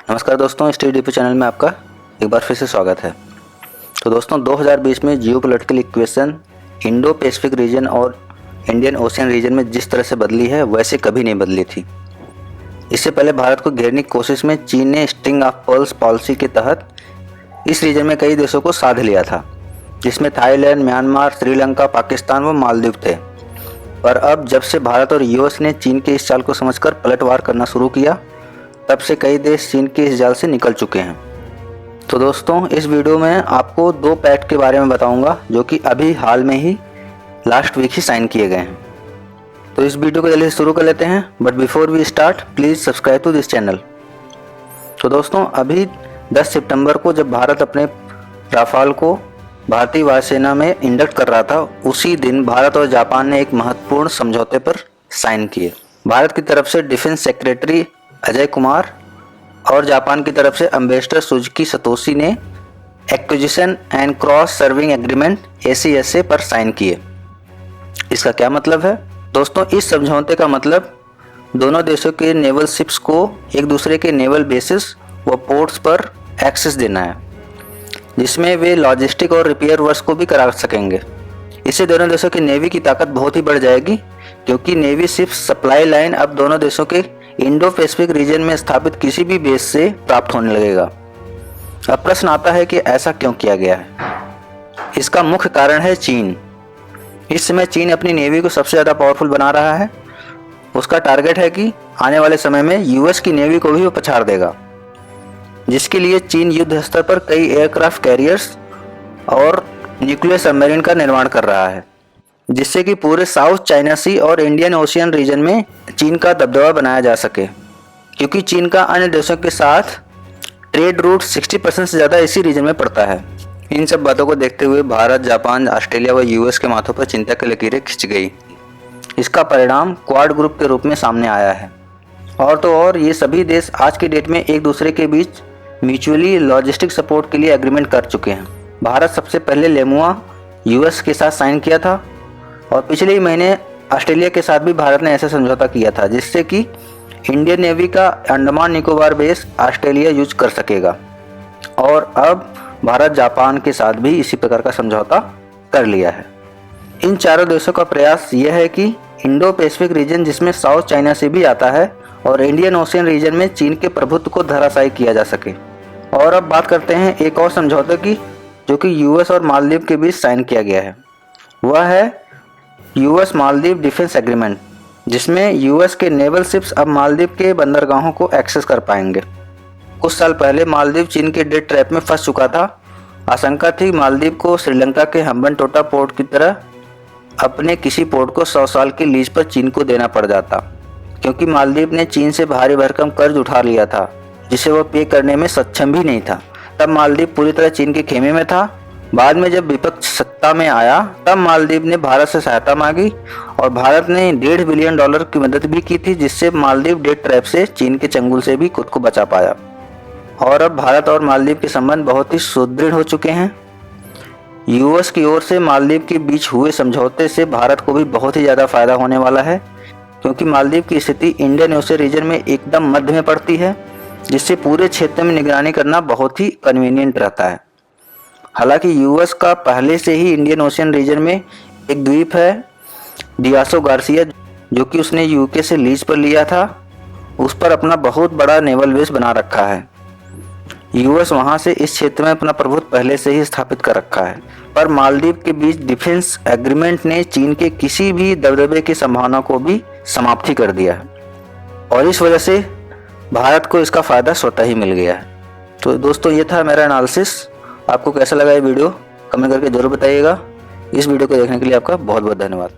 नमस्कार दोस्तों, study DP channel में आपका एक बार फिर से स्वागत है। तो दोस्तों 2020 में geopolitical equation Indo Pacific region और इंडियन ओशियन रीजन में जिस तरह से बदली है वैसे कभी नहीं बदली थी। इससे पहले भारत को घेरने की कोशिश में चीन ने स्ट्रिंग ऑफ पर्ल्स पॉलिसी के तहत इस रीजन में कई देशों को साध लिया था, जिसमें थाईलैंड, म्यांमार, श्रीलंका, पाकिस्तान व मालदीव थे। पर अब जब से भारत और यूएस ने चीन के इस चाल को समझकर पलटवार करना शुरू किया, तब से कई देश चीन के इस जाल से निकल चुके हैं। तो दोस्तों इस वीडियो में आपको दो पैक्ट के बारे में बताऊंगा जो कि अभी हाल में ही लास्ट वीक ही साइन किए गए हैं। तो इस वीडियो को जल्दी से शुरू कर लेते हैं, but before we start please subscribe to this channel. तो दोस्तों अभी 10 सितंबर को जब भारत अपने राफाल को भारतीय वायुसेना में इंडक्ट कर रहा था, उसी दिन भारत और जापान ने एक महत्वपूर्ण समझौते पर साइन किए। भारत की तरफ से डिफेंस सेक्रेटरी अजय कुमार और जापान की तरफ से एम्बेसडर सुजुकी सतोशी ने acquisition and cross serving agreement ACSA पर साइन किए। इसका क्या मतलब है दोस्तों? इस समझौते का मतलब दोनों देशों के नेवल शिप्स को एक दूसरे के नेवल बेसिस व पोर्ट्स पर एक्सेस देना है, जिसमें वे लॉजिस्टिक और रिपेयर वर्क को भी करा सकेंगे। इससे दोनों देशों की नेवी की ताकत बहुत ही बढ़ जाएगी, क्योंकि नेवी शिप्स सप्लाई लाइन अब दोनों देशों के इंडो पैसिफिक रीजन में स्थापित किसी भी बेस से प्राप्त होने लगेगा। अब प्रश्न आता है कि ऐसा क्यों किया गया है। इसका मुख्य कारण है चीन। इस समय चीन अपनी नेवी को सबसे ज़्यादा पावरफुल बना रहा है। उसका टारगेट है कि आने वाले समय में यूएस की नेवी को भी वो पछाड़ देगा, जिसके लिए चीन युद्ध स्तर पर कई एयरक्राफ्ट कैरियर्स और न्यूक्लियर सबमरीन का निर्माण कर रहा है, जिससे कि पूरे साउथ चाइना सी और इंडियन ओशियन रीजन में चीन का दबदबा बनाया जा सके। क्योंकि चीन का अन्य देशों के साथ ट्रेड रूट 60% से ज़्यादा इसी रीजन में पड़ता है। इन सब बातों को देखते हुए भारत, जापान, ऑस्ट्रेलिया व यूएस के माथों पर चिंता की लकीरें खिंच गई। इसका परिणाम क्वाड ग्रुप के रूप में सामने आया है। और तो और ये सभी देश आज की डेट में एक दूसरे के बीच म्यूचुअली लॉजिस्टिक सपोर्ट के लिए एग्रीमेंट कर चुके हैं। भारत सबसे पहले लेमुआ यूएस के साथ साइन किया था, और पिछले ही महीने ऑस्ट्रेलिया के साथ भी भारत ने ऐसा समझौता किया था, जिससे कि इंडियन नेवी का Andaman Nicobar base Australia use कर सकेगा। और अब भारत जापान के साथ भी इसी प्रकार का समझौता कर लिया है। इन चारों देशों का प्रयास यह है कि इंडो पैसिफिक रीजन, जिसमें साउथ चाइना से भी आता है, और इंडियन ओशियन रीजन में चीन के प्रभुत्व को धराशायी किया जा सके। और अब बात करते हैं एक और समझौते की, जो कि यूएस और मालदीव के बीच साइन किया गया है। वह है यूएस मालदीव डिफेंस एग्रीमेंट, जिसमें यूएस के नेवल शिप्स अब मालदीव के बंदरगाहों को एक्सेस कर पाएंगे। कुछ साल पहले मालदीव चीन के डेथ ट्रैप में फंस चुका था। आशंका थी मालदीव को श्रीलंका के हम्बनटोटा पोर्ट की तरह अपने किसी पोर्ट को 100 साल की लीज पर चीन को देना पड़ जाता, क्योंकि मालदीव ने चीन से भारी भरकम कर्ज उठा लिया था, जिसे वह पे करने में सक्षम भी नहीं था। तब मालदीव पूरी तरह चीन के खेमे में था। बाद में जब विपक्ष सत्ता में आया, तब मालदीव ने भारत से सहायता मांगी, और भारत ने $1.5 बिलियन की मदद भी की थी, जिससे मालदीव डेथ ट्रैप से, चीन के चंगुल से भी खुद को बचा पाया। और अब भारत और मालदीव के संबंध बहुत ही सुदृढ़ हो चुके हैं। यूएस की ओर से मालदीव के बीच हुए समझौते से भारत को भी बहुत ही ज़्यादा फायदा होने वाला है, क्योंकि मालदीव की स्थिति इंडियन ओशियन रीजन में एकदम मध्य में पड़ती है, जिससे पूरे क्षेत्र में निगरानी करना बहुत ही कन्वीनियंट रहता है। हालांकि यूएस का पहले से ही इंडियन ओशियन रीजन में एक द्वीप है डियासो गार्सिया, जो कि उसने यूके से लीज पर लिया था। उस पर अपना बहुत बड़ा नेवल बेस बना रखा है। यूएस वहां से इस क्षेत्र में अपना प्रभुत्व पहले से ही स्थापित कर रखा है। पर मालदीव के बीच डिफेंस एग्रीमेंट ने चीन के किसी भी दबदबे की संभावना को भी समाप्ति कर दिया है, और इस वजह से भारत को इसका फ़ायदा स्वतः ही मिल गया है। तो दोस्तों ये था मेरा एनालिसिस। आपको कैसा लगा ये वीडियो कमेंट करके ज़रूर बताइएगा। इस वीडियो को देखने के लिए आपका बहुत बहुत धन्यवाद।